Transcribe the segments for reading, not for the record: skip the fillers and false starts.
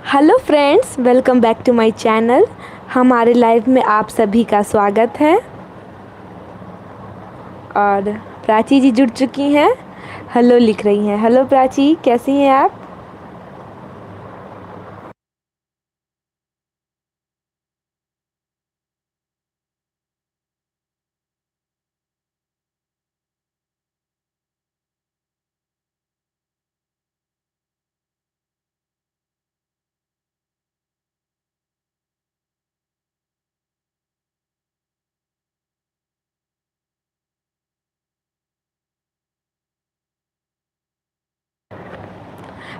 Hello friends, welcome back to my channel. हमारे live में आप सभी का स्वागत है। और प्राची जी जुड़ चुकी हैं, हेलो लिख रही हैं। हेलो प्राची, कैसी हैं आप?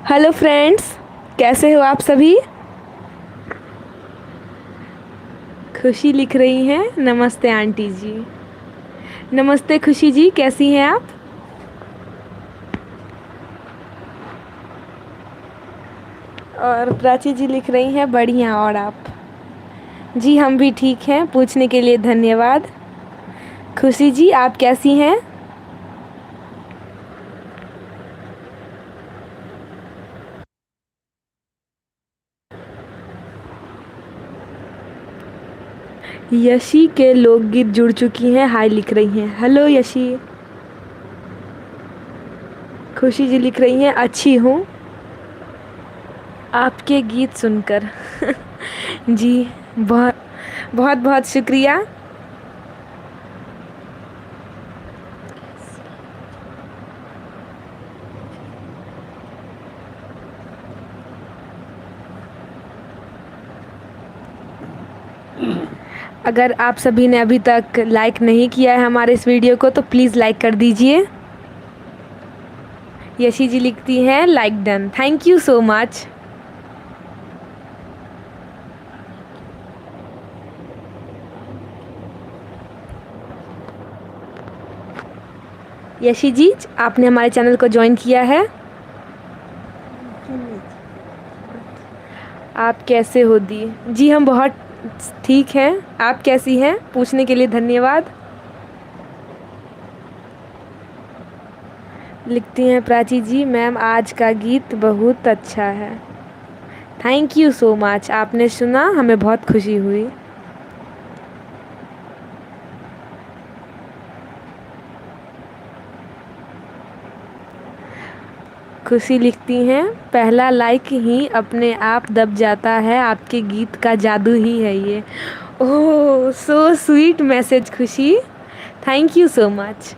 हेलो फ्रेंड्स, कैसे हो आप सभी? खुशी लिख रही हैं, नमस्ते आंटी जी। नमस्ते खुशी जी, कैसी हैं आप? और प्राची जी लिख रही हैं, बढ़िया। और आप? जी हम भी ठीक हैं, पूछने के लिए धन्यवाद। खुशी जी, आप कैसी हैं? यशी के लोकगीत जुड़ चुकी हैं, हाय लिख रही हैं। हेलो यशी। खुशी जी लिख रही हैं, अच्छी हूँ आपके गीत सुनकर। जी, बहुत बहुत बहुत शुक्रिया। अगर आप सभी ने अभी तक लाइक नहीं किया है हमारे इस वीडियो को तो प्लीज़ लाइक कर दीजिए। यशी जी लिखती हैं, like done, thank you so much. Yashi ji, आपने हमारे चैनल को ज्वाइन किया है। आप कैसे हो दी? जी हम बहुत ठीक हैं। आप कैसी हैं? पूछने के लिए धन्यवाद। लिखती हैं प्राची जी, मैम आज का गीत बहुत अच्छा है। थैंक यू सो मच, आपने सुना, हमें बहुत खुशी हुई। खुशी लिखती हैं, पहला लाइक ही अपने आप दब जाता है, आपके गीत का जादू ही है ये। Oh so sweet message Khushi, thank you so much.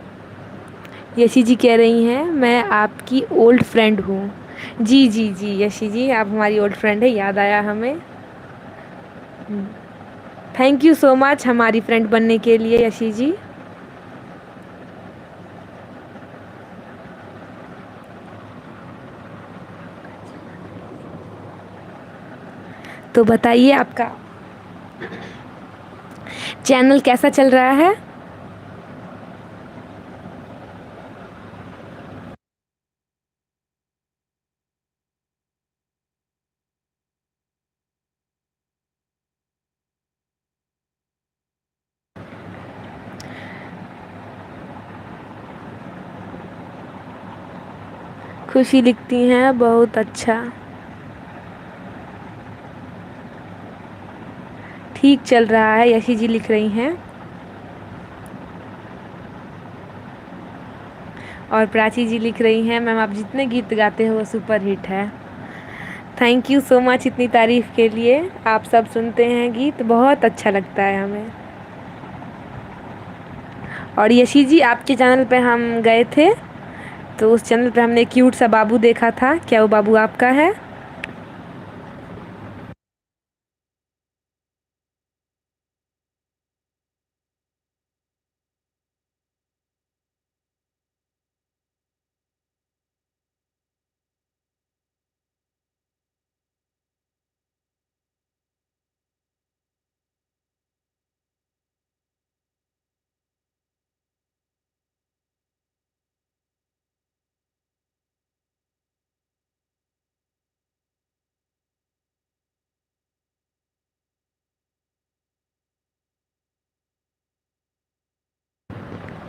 Yashi ji कह रही हैं, मैं आपकी ओल्ड फ्रेंड हूँ। जी जी जी यशी जी, आप हमारी ओल्ड फ्रेंड है, याद आया हमें। थैंक यू सो मच हमारी फ्रेंड बनने के लिए यशी जी। तो बताइए आपका चैनल कैसा चल रहा है? खुशी लिखती हैं, बहुत अच्छा, ठीक चल रहा है। यशी जी लिख रही हैं। और प्राची जी लिख रही हैं, मैम आप जितने गीत गाते हो वो सुपर हिट है। थैंक यू सो मच इतनी तारीफ़ के लिए। आप सब सुनते हैं गीत, बहुत अच्छा लगता है हमें। और यशी जी, आपके चैनल पे हम गए थे तो उस चैनल पे हमने क्यूट सा बाबू देखा था, क्या वो बाबू आपका है?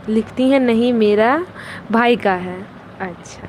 लिखती हैं, नहीं मेरा भाई का है। अच्छा,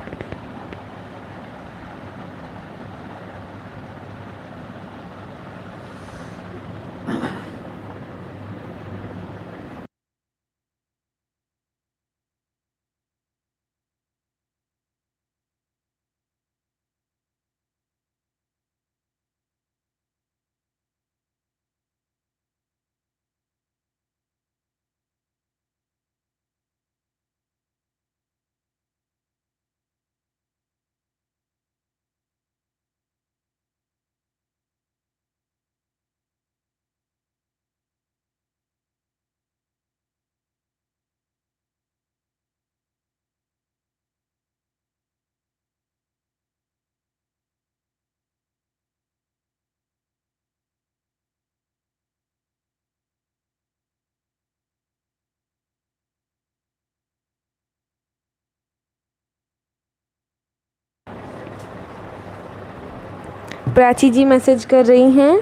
प्राची जी मैसेज कर रही हैं,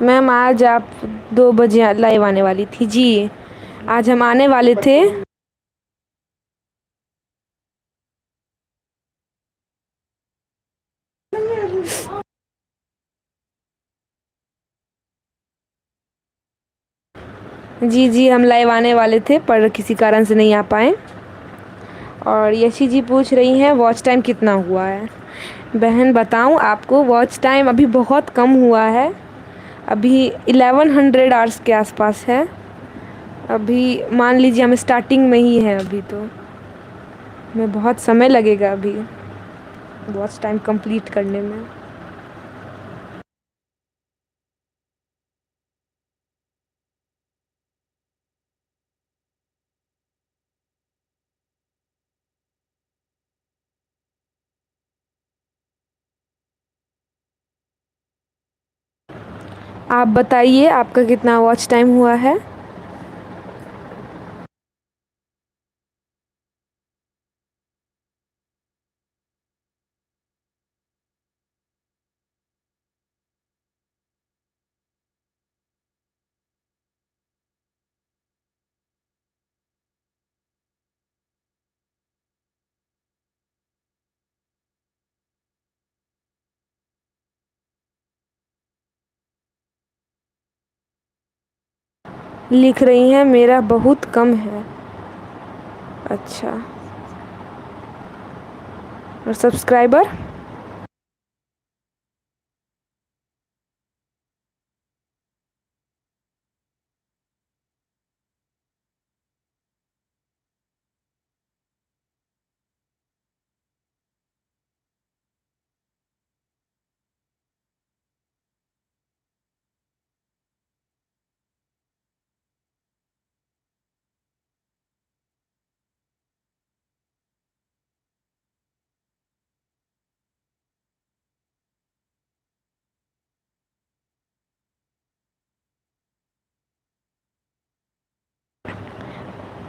मैम आज आप 2 बजे लाइव आने वाली थी जी। आज हम आने वाले थे। जी जी, हम लाइव आने वाले थे पर किसी कारण से नहीं आ पाए। और यशी जी पूछ रही हैं वॉच टाइम कितना हुआ है। बहन बताऊं आपको, वॉच टाइम अभी बहुत कम हुआ है। अभी 1100 आवर्स के आसपास है। अभी मान लीजिए हम स्टार्टिंग में ही हैं अभी, तो हमें बहुत समय लगेगा अभी वॉच टाइम कंप्लीट करने में। आप बताइए आपका कितना वॉच टाइम हुआ है। लिख रही हैं मेरा बहुत कम है। अच्छा। और सब्सक्राइबर?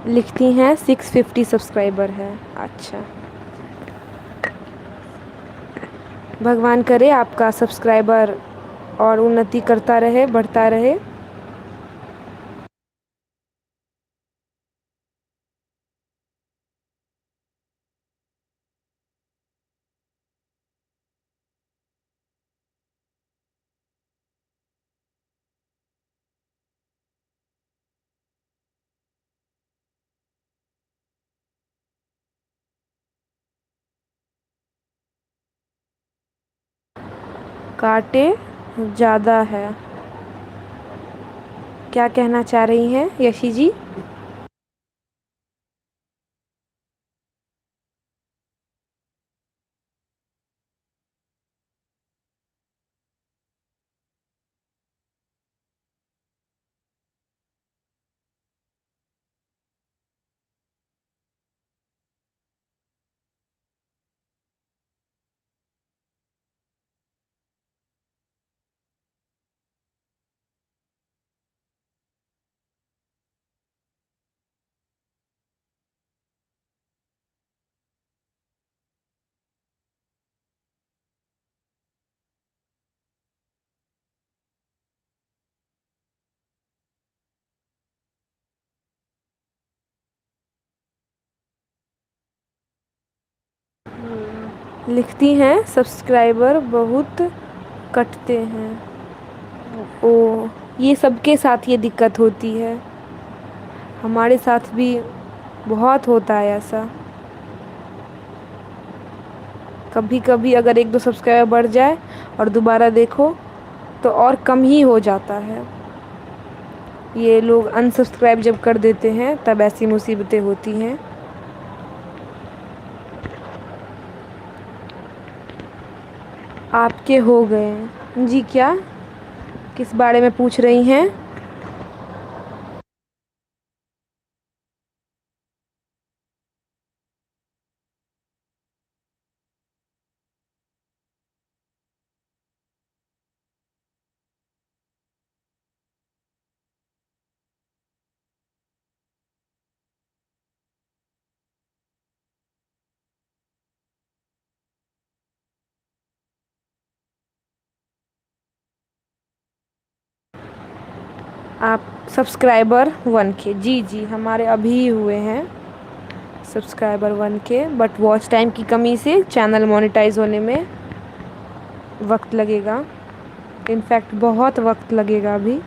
लिखती हैं 650 सब्सक्राइबर है। अच्छा। भगवान करे आपका सब्सक्राइबर और उन्नति करता रहे, बढ़ता रहे। कांटे ज़्यादा है, क्या कहना चाह रही हैं यशी जी? लिखती हैं सब्सक्राइबर बहुत कटते हैं। ओ, ये सबके साथ ये दिक्कत होती है। हमारे साथ भी बहुत होता है ऐसा। कभी कभी अगर 1-2 सब्सक्राइबर बढ़ जाए और दोबारा देखो तो और कम ही हो जाता है। ये लोग अनसब्सक्राइब जब कर देते हैं तब ऐसी मुसीबतें होती हैं। आपके हो गए जी? क्या, किस बारे में पूछ रही हैं? आप सब्सक्राइबर 1K, जी जी हमारे अभी हुए हैं subscriber 1K, but watch time की कमी से चैनल मोनेटाइज होने में वक्त लगेगा। इनफैक्ट बहुत वक्त लगेगा अभी।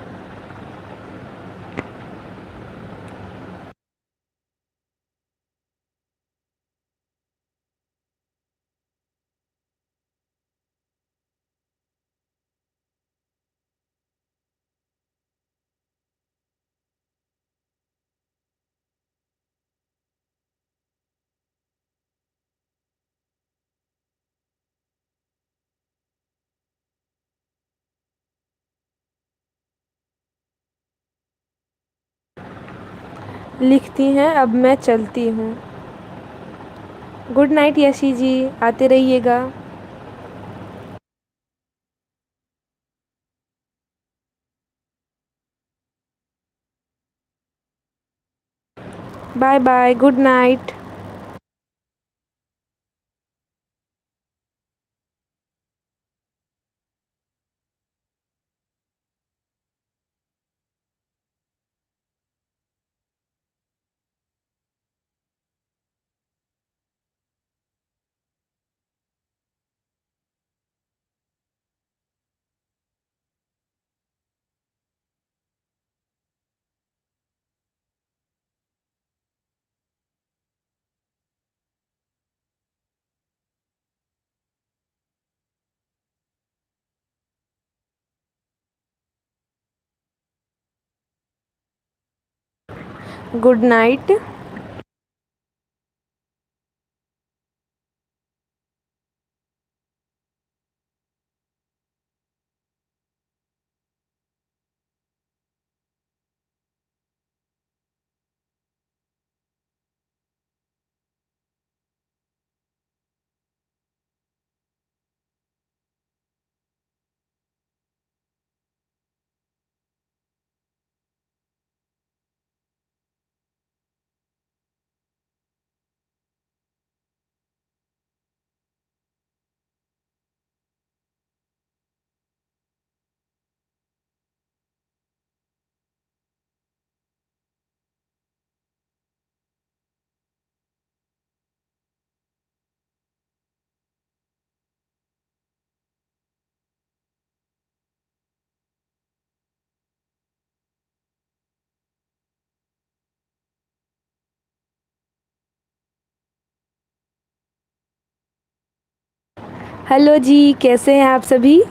लिखती हैं, अब मैं चलती हूँ। गुड नाइट यशी जी, आते रहिएगा। Bye bye, good night. Good night. Hello जी, कैसे हैं आप सभी?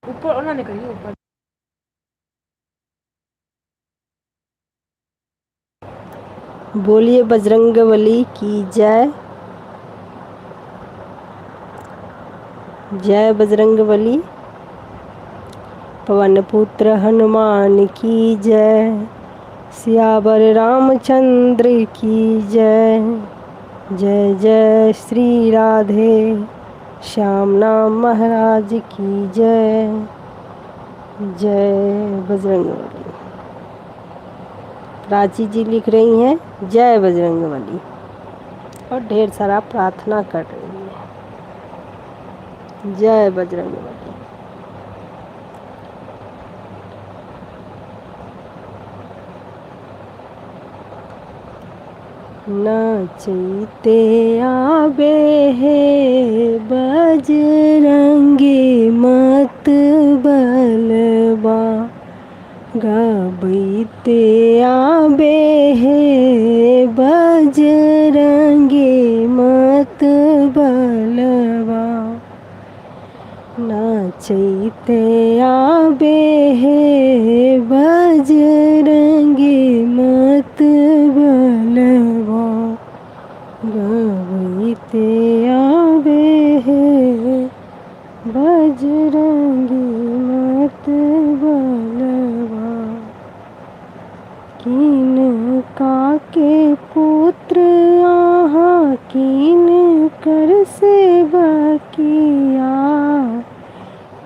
ऊपर उन्होंने करिए ऊपर। बोलिए बजरंगबली की जय। जय बजरंगबली। पवन पुत्र हनुमान की जय। सियावर रामचंद्र की जय। जय जय श्री राधे श्याम नाम महाराज की जय। जय बजरंगबली। प्राची जी लिख रही हैं जय बजरंगबली और ढेर सारा प्रार्थना कर रही हैं। जय बजरंगबली। नाचते आबे हे बजरंगी मत बलबा। गाबैते आबे हे बजरंगी मत बलबा। नाचते आबे हे बजरंगी मत बलबा। गाबैते आबे हे बजरंगी मत बलबा। कीन काके पुत्र आहा कीन कर सेवा किया।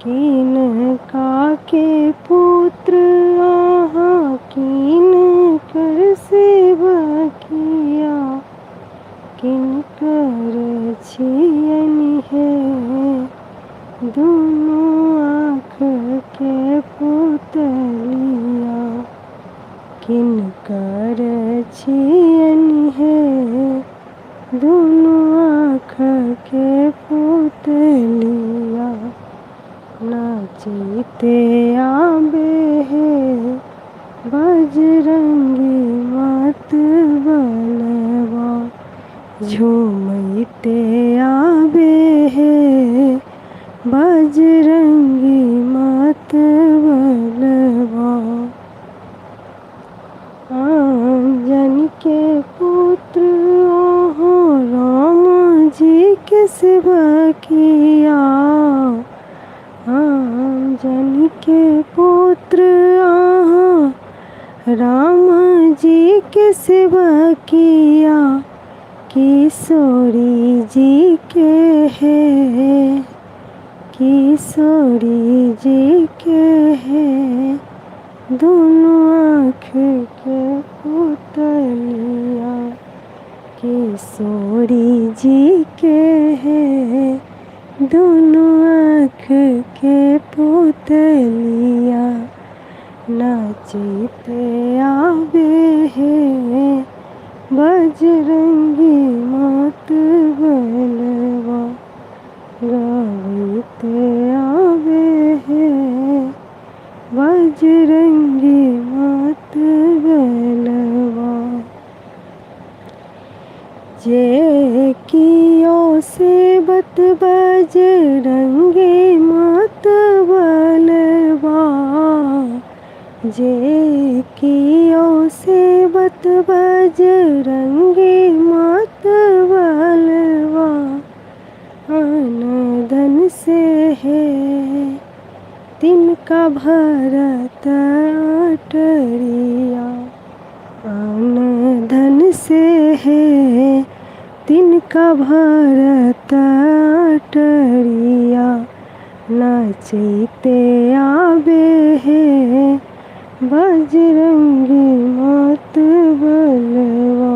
कीन काके पुत्र आहा कीन कर सेवा किया। किन कर छियनि है दोनों आँख के पुतलिया। किन कर छियनि है दोनों आँख के पुतलिया। नाचते आबे हे बजरंगी मत बलबा। झूमते आबे हे बजरंगी मत बलबा। अंजनी के पुत्र ओहो राम जी के सेवा किया। अंजनी के पुत्र आहा राम जी के सेवा किया। किशोरी जी के है किशोरी जी के है दोनों आँख के पुतलिया। किशोरी जी के है दोनों आँख के पुतलिया। नाचते आबे हे बजरंगी मत बलबा। गावैते आबे हे बजरंगी मत बलबा। जे कियो सेवत बजरंगी मत बलबा। जे कियो सेवत बजरंगी मत बलबा। अन धन से है तिनका भरत अटरिया। अन धन से है तिनका भरत अटरिया। नाचते आबे हे बजरंगी मत बलबा।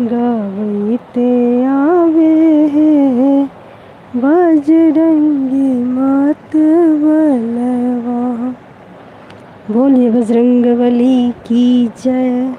गावैते आबे हे बजरंगी मत बलबा। बोलिए बजरंगबली की जय।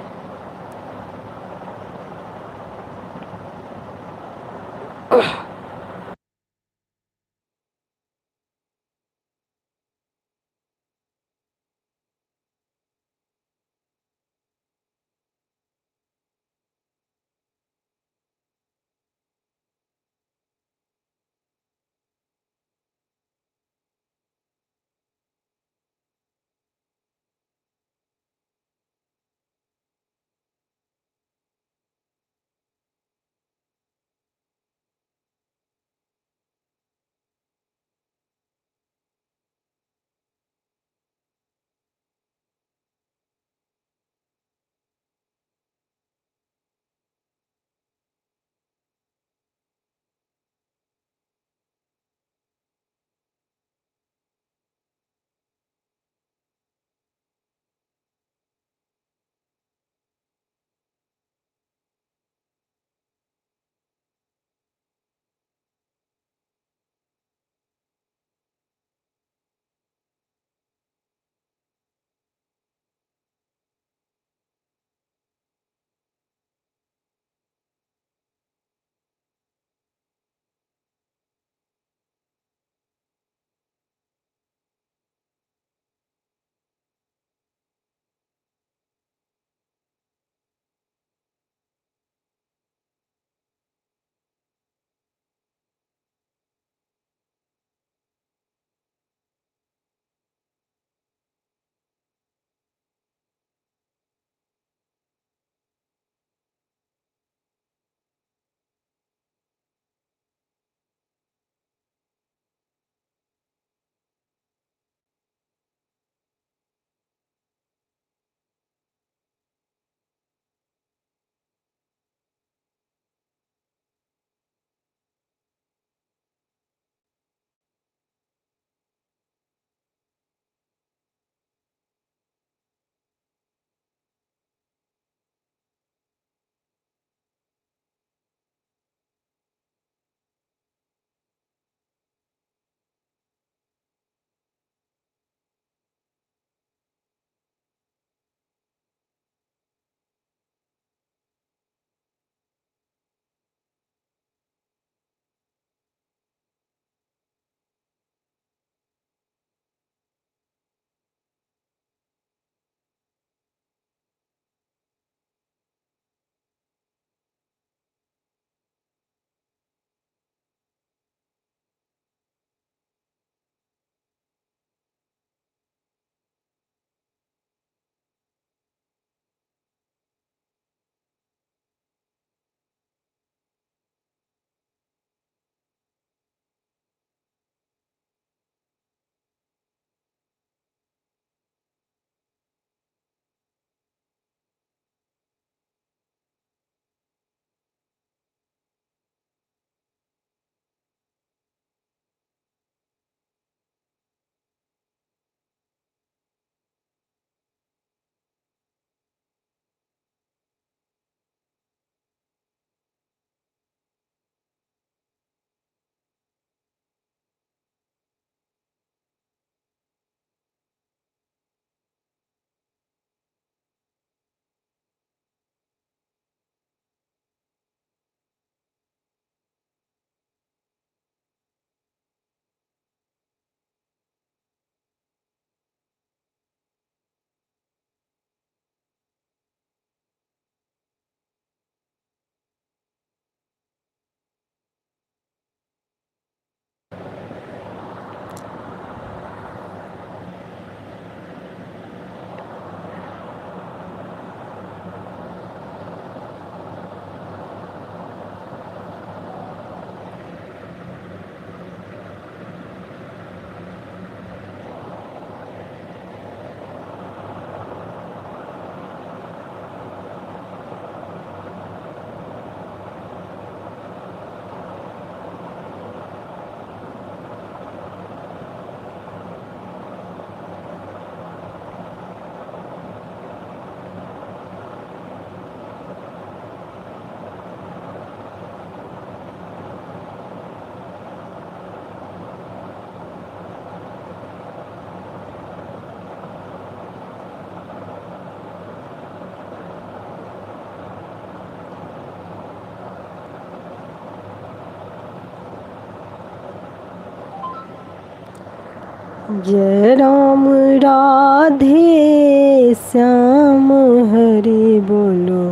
जय राम राधे श्याम हरि बोलो,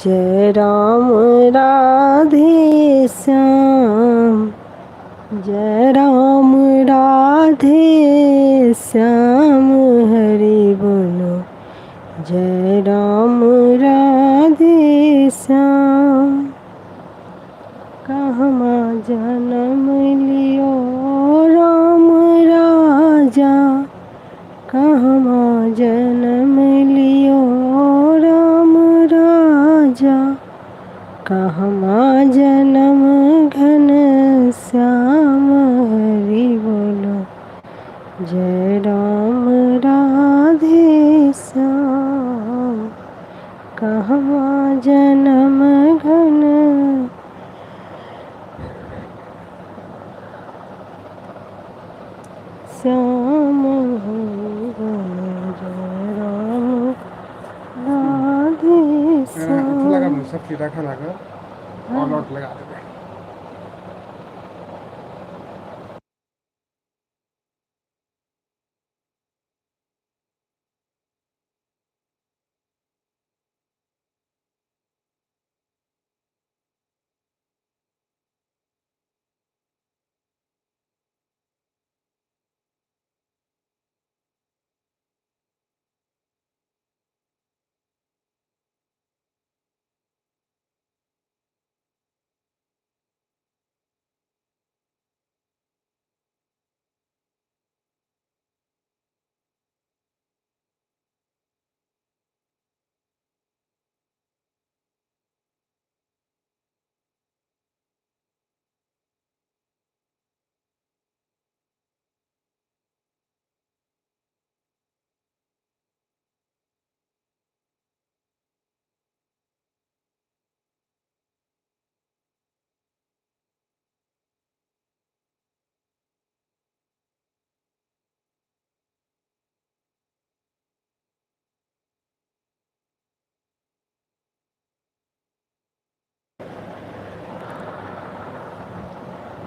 जय राम राधे श्याम, जय राम राधे श्याम हरि बोलो, जय राम राधे श्याम। कहमा जन्म लियो राम राजा, कहमा जन्म लियो राम राजा, कहमा जन्म घन श्याम हरि बोलो, जय राम राधे श्याम। कहमा जन्म घन श्याम हरि बोलो, जय राम राधे श्याम। लगा सब चीज़ रखा लगा ऑल आउट लगा देते हैं।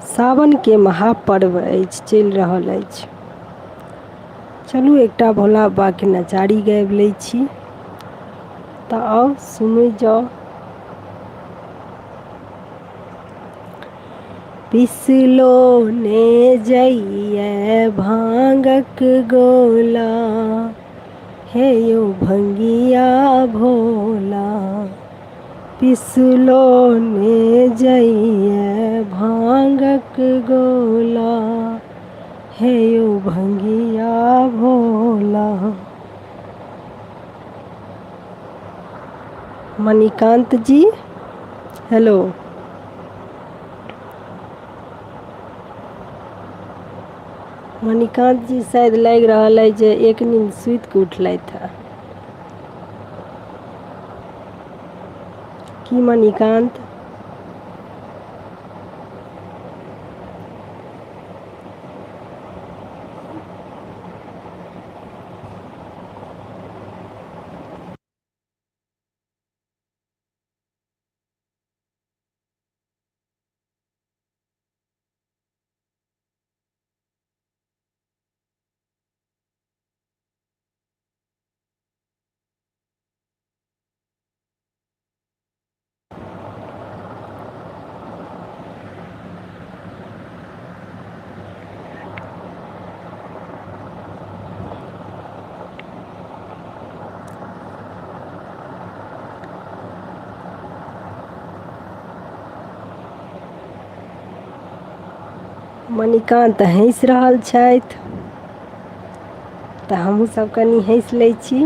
सावन के महापर्व अछि, चलि रहल अछि। चलू एकटा भोला बाबा के नचारी गाबि लै छी, तऽ आउ सुनै जाउ। पिसलो ने जइए भांगक गोला, हे यौ भंगिया भोला। पिसलो ने जइए भांगक गोला, हे यौ भंगिया भोला। मणिकांत जी हेलो। मणिकांत जी शायद लागि रहल है जे एक नींद सुति के उठलथि है की मणिकांत? मणिकांत हँसि रहल छथि तऽ हमहूँ सब कनि हँसि लै छी।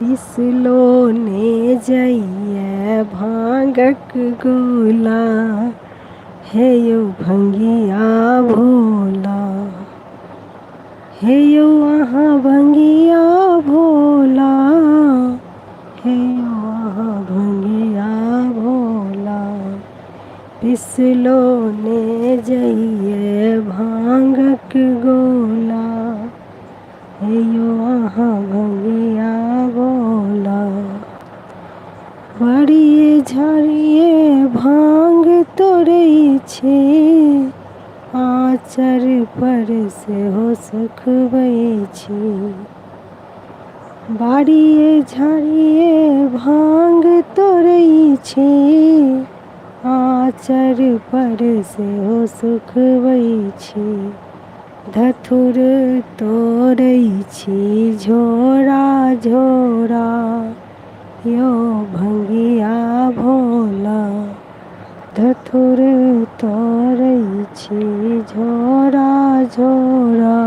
पिसलो ने जइए भांगक गोला, हे यौ भंगिया भोला, हे यौ अहाँ भंगिया भोला, हे यौ अहाँ भंगिया भोला, पिसलो ने जइए भांगक गोला, हे यौ अहाँ भंगिया भोला। बाड़िए झाड़िए भांग तोड़ै छी, आँचर पर सेहो सुखबै छी। बाड़िए झाड़िए भांग तोड़ै छी, आँचर पर सेहो सुखबै छी। धथुर तोड़ै छी झोरा झोरा, यौ भंगिया भोला, धथुर तोड़ै छी झोरा झोरा,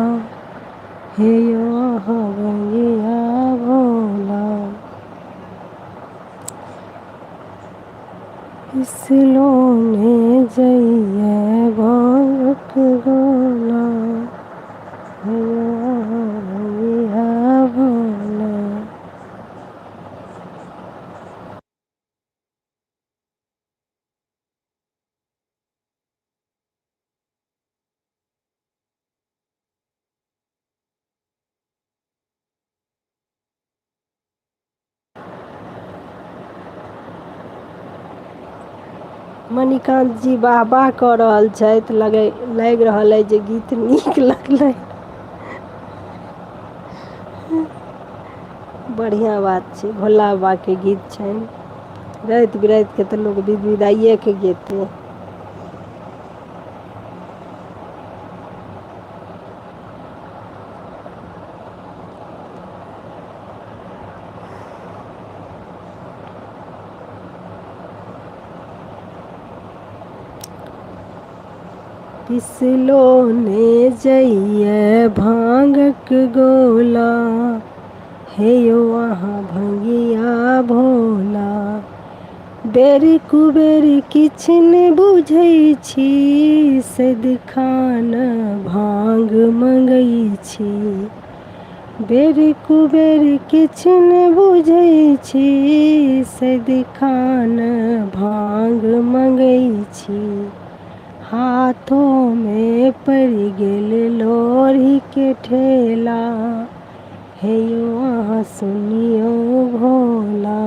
हे यौ अहाँ भंगिया भोला। पिसलो ने जइए भांगक गोला, हे यौ अहाँ भंगिया भोला। मणिकान्त जी वाह वाह कऽ रहल छथि, लागि रहल अइ जे गीत नीक लगलै। बढ़िआँ बात छै, भोला बाबाके गीत छनि। राति बिरातिके तऽ लोक विध विदाइएके गेतै। पिसलो ने जइए भांगक गोला, हे यौ अहाँ भंगिया भोला, बेर कुबेर किछु नहि बुझै छी, सदिखन भांग मंगै छी। बेर कुबेर किछु नहि बुझै छी, सदिखन भांग मंगै छी। हाथोमे पड़ि गेल लोढ़ीके ठेला, हे यौ अहाँ सुनियौ भोला,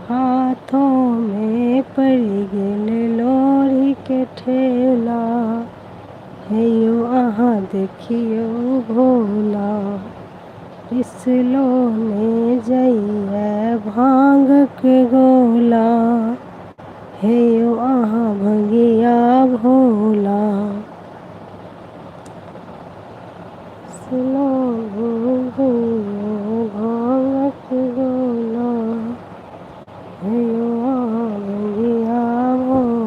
हाथोमे पड़ि गेल लोढ़ीके ठेला, हे यौ अहाँ देखियौ भोला। पिसलो ने जइए भांगक गोला, हे यौ अहाँ भंगिया भोला। पिसलो ने जइए भांगक गोला, हे यौ अहाँ भंगिया भोला।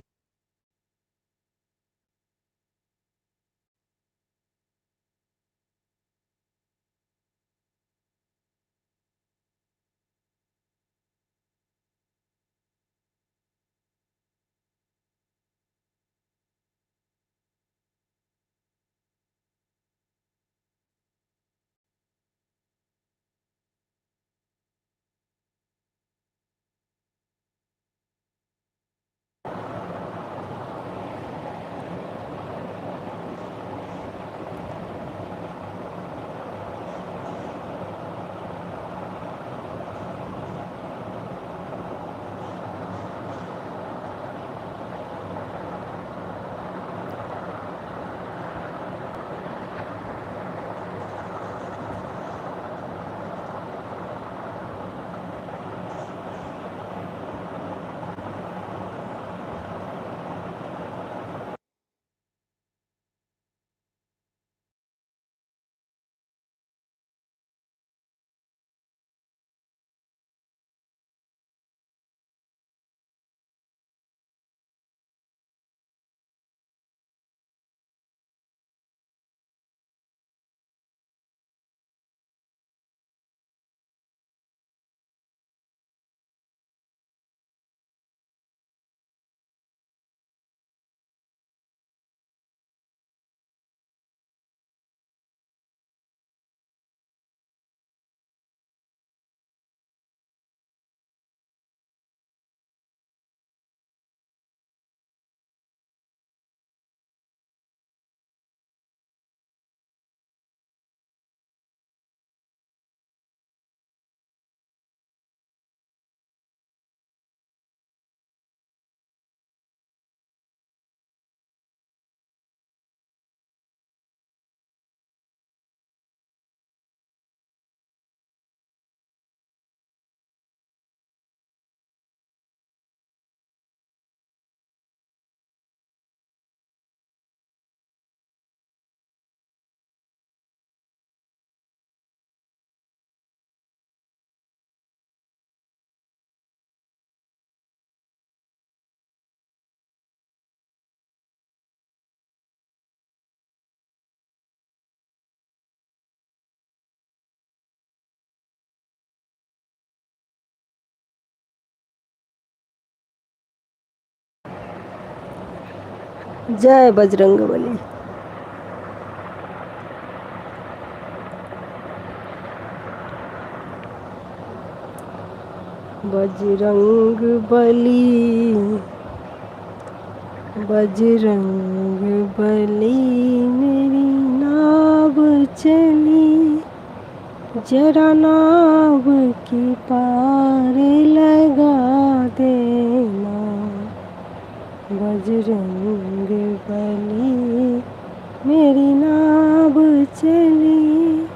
जय बजरंगबली। बजरंग बली, बजरंग बली मेरी नाव चली, जरा नाव की पार लगा देना। बजरंग बली मेरी नाव चली,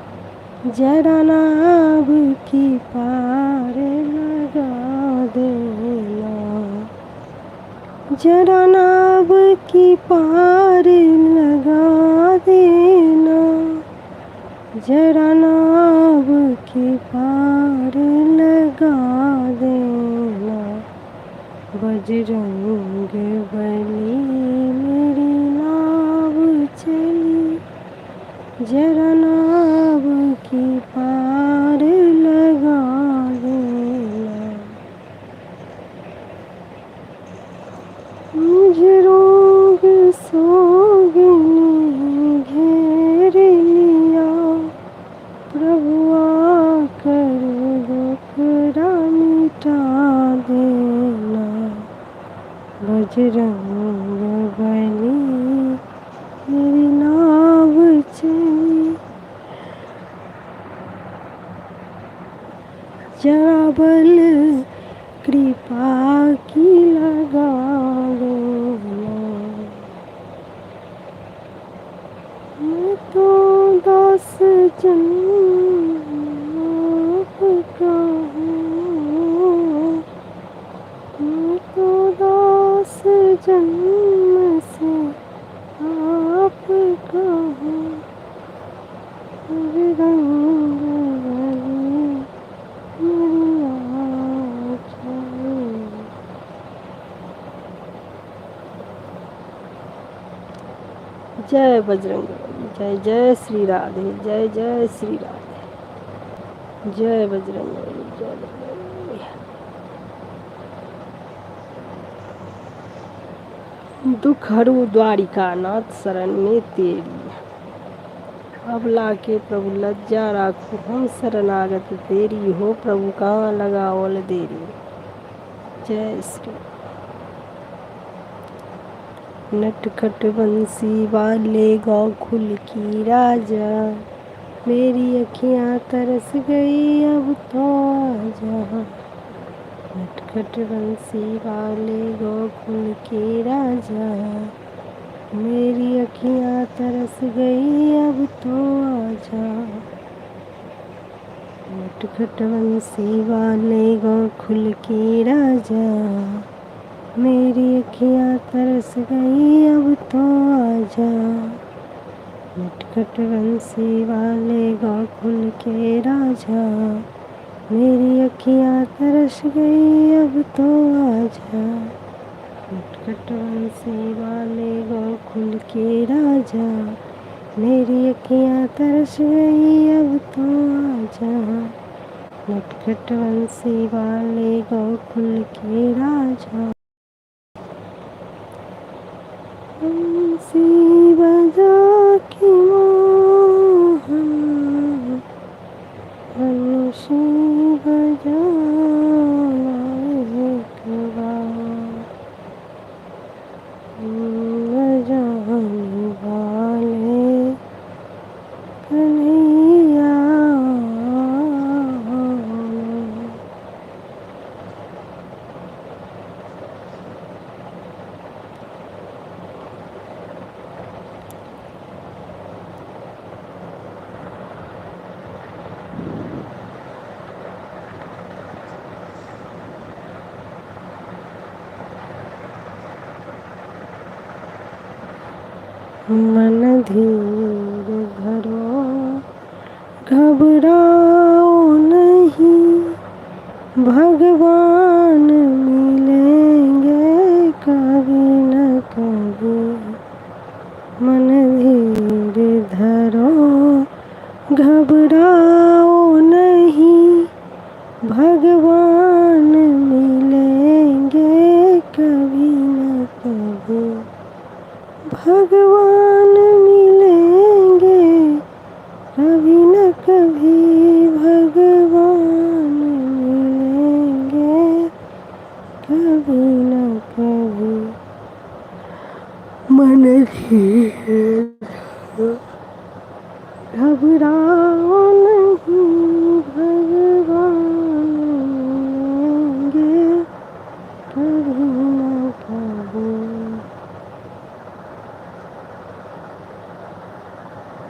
जरा नाव की पार लगा देना। जरा नाव की पार लगा देना, जरा नाव की पार लगा देना। बजरंग बली मेरी नाव चली, जरा नाव की पार लगा देना। मुझे रोग सोग ने घेर लिया, प्रभु आकर दुखड़ा मिटा देना। बजरंग बली मेरी नाव चली, जरा बल कृपा की लगा देना। मैं तो दास जन्म का हूँ, मैं तो दास जन्म से आपका हूँ। बजरंग बली मेरी नाव चली। जय बजरंगबली, जय जय श्री राधे, जय जय श्री राधे, जय बजरंगबली, जय बजरंगबली। दुख हरू द्वारिका नाथ शरण में तेरी, अब लाके प्रभु लज्जा राखो हम शरणागत तेरी, हो प्रभु कहाँ लगावल देरी। जय श्री नटखट बंसी वाले गोकुल की राजा, मेरी अखियाँ तरस गई अब तो आजा। नटखट बंसी वाले गोकुल की राजा, मेरी अखियाँ तरस गई अब तो आजा। नटखट बंसी वाले गोकुल की राजा, मेरी अखियाँ तरस गई अब तो आजा। नटखट बंसी वाले गोकुल के राजा, मेरी अखियाँ तरस गई अब तो आजा। नटखट बंसी वाले गोकुल के राजा, मेरी अखियाँ तरस गई अब तो आजा। नटखट बंसी वाले गोकुल के राजा। बंसी बजा के मोहन, बंसी बजाना एक बार, बजाने वाले कन्हैया। मन धीर धरो घबराओ नहीं, भगवान मिलेंगे कभी न कभी। मन धीर धरो घबराओ नहीं, भगवान मिलेंगे कभी न कभी। भगवान मिलेंगे कभी न कभी, भगवान मिलेंगे कभी न कभी। मन की घबराओ नहीं, भगवान मिलेंगे कभी न कभी।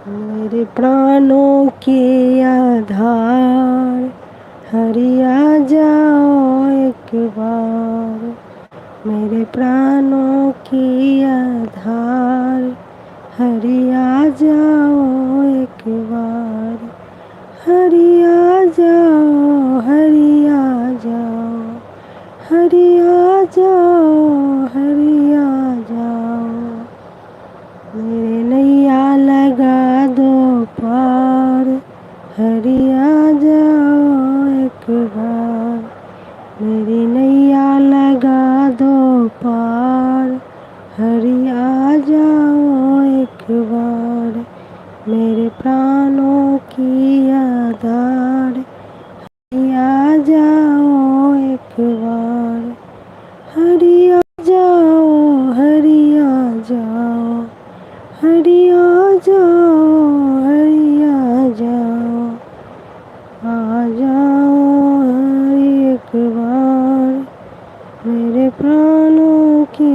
मेरे प्राणों के आधार, हरि आ जाओ एक बार। मेरे प्राणों की आधार, हरि आ जाओ एक बार। हरि आ जाओ, हरि आ जाओ, हरि आ जाओ, हरि आ जाओ। मेरे नैया लगा दो पार, हरि आ जाओ एक बार। मेरी नैया लगा दो पार, हरि आ जाओ एक बार। मेरे प्राणों की आधार, हरि आ जाओ एक बार। हरि आ जाओ, हरि आ जाओ, हरि आ जाओ, हरि आ जाओ। आ जाओ हरि एक बार, मेरे प्राणों के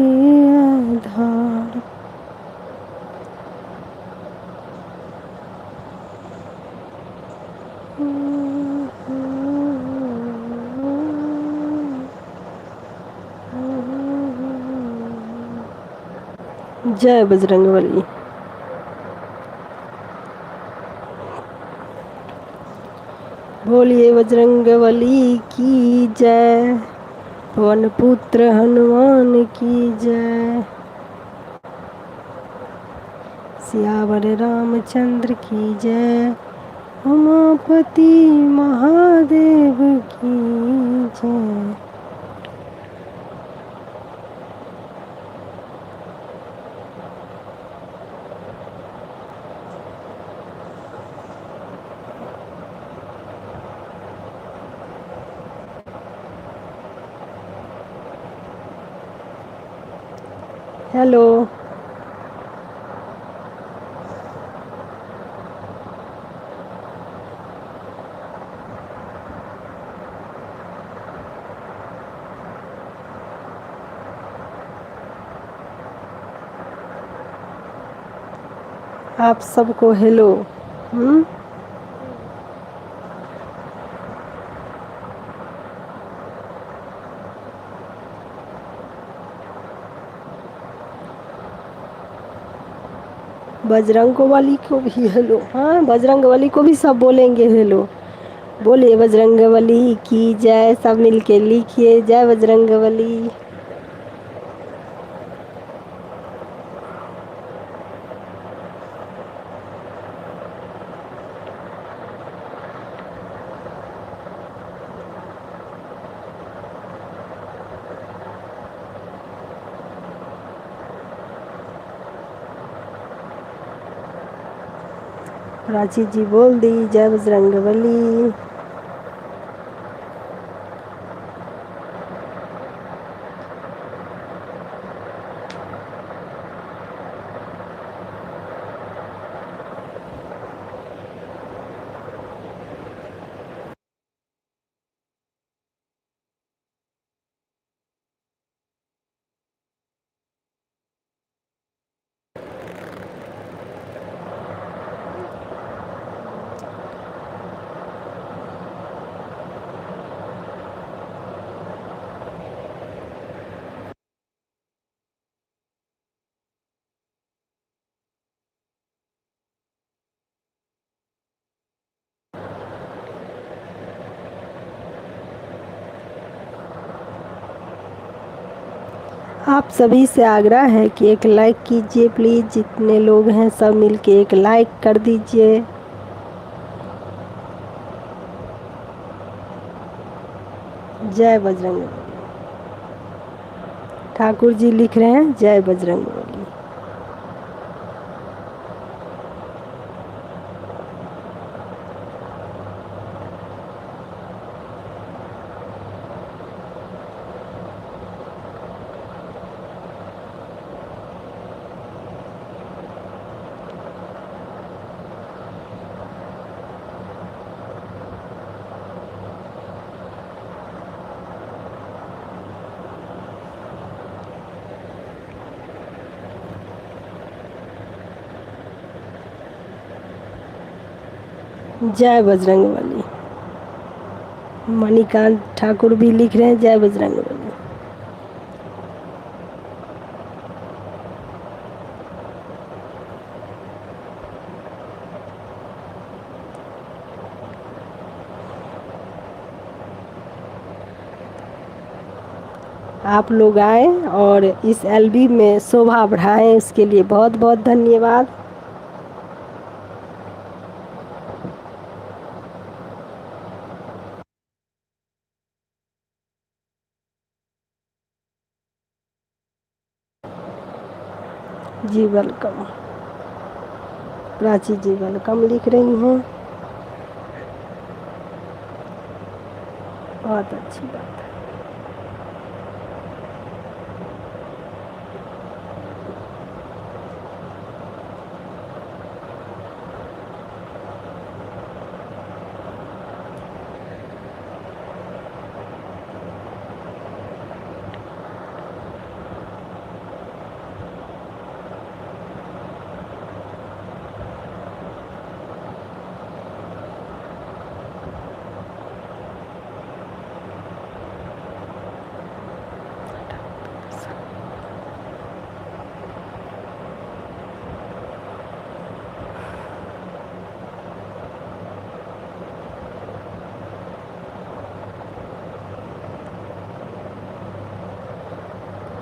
आधार। जय बजरंगबली। बोलिए बजरंगबली की जय, पवन पुत्र हनुमान की जय। सियावर रामचंद्र की जय, उमापति महादेव की जय। हेलो, आप सबको हेलो। बजरंगबली को भी हेलो। हाँ, बजरंगबली को भी सब बोलेंगे हेलो। बोलिए बजरंगबली की जय, सब मिलके लिखिए जय बजरंगबली। प्राची जी बोल दी जय बजरंगबली। आप सभी से आग्रह है कि एक लाइक कीजिए प्लीज़। जितने लोग हैं सब मिलके एक लाइक कर दीजिए। जय बजरंगबली। ठाकुर जी लिख रहे हैं जय बजरंगबली। जय बजरंगबली। मणिकांत ठाकुर भी लिख रहे हैं जय बजरंगबली। आप लोग आए और इस एलबी में शोभा बढ़ाएं, उसके लिए बहुत बहुत धन्यवाद। जी वेलकम। प्राची जी वेलकम लिख रही हैं, बहुत अच्छी बात है।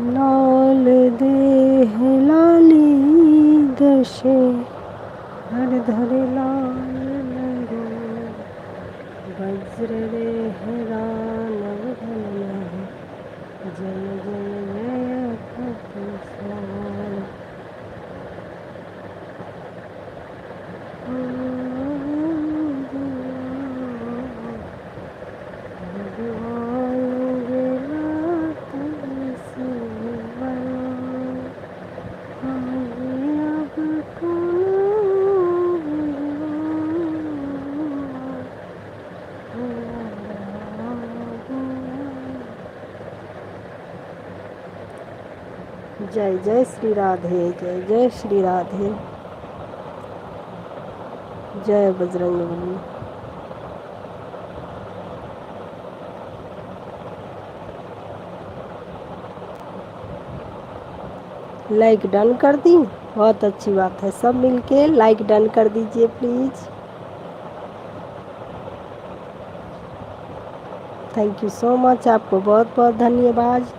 लाल देह लाली दर्शे हर धरे लाल लगे, वज्र देह दानव धन जन जन जय कपिसार। जय जय श्री राधे, जय जय श्री राधे, जय बजरंगबली। लाइक डन कर दी, बहुत अच्छी बात है। सब मिलके लाइक डन कर दीजिए please. Thank you so much, आपको बहुत बहुत धन्यवाद।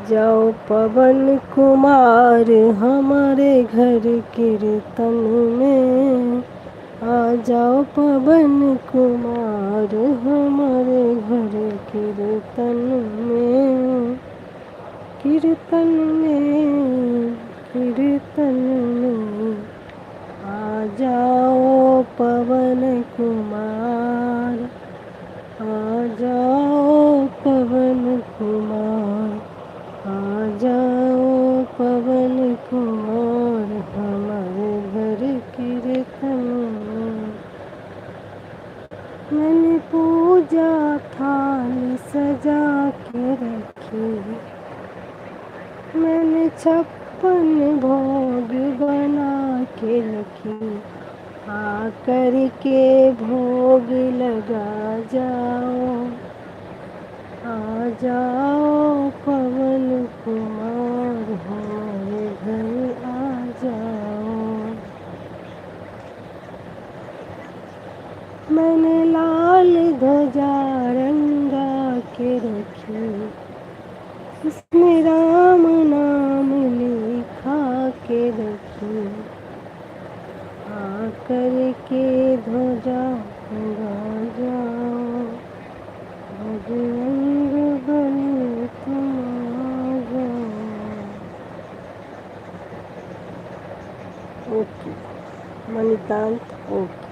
जाओ पवन कुमार हमारे घर कीर्तन में, आ जाओ पवन कुमार हमारे घर कीर्तन में, कीर्तन में, कीर्तन में। आ जाओ पवन कुमार, आ जाओ पवन कुमार, आ जाओ पवन कुमार हमारे घर कीर्तन में। मैंने पूजा थाली सजा के रखी, मैंने 56 भोग बना के रखी, आकर के भोग लगा जाओ, आ जाओ पवन कुमार हमारे घर आ जाओ। मैंने लाल ध्वजा रंगा के रखी, उसमें राम नाम लिखा के रखी, आकर नितांत ओके।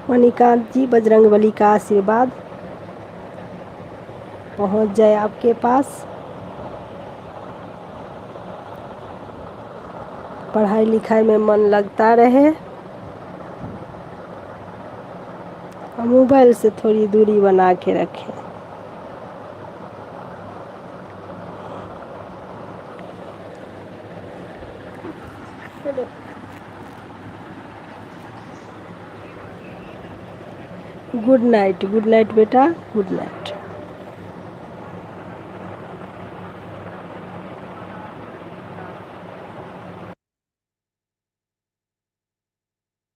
मणिकांत जी, बजरंगबली का आशीर्वाद पहुंच जाए आपके पास। पढ़ाई लिखाई में मन लगता रहे और मोबाइल से थोड़ी दूरी बना के रखें। गुड नाइट बेटा, गुड नाइट।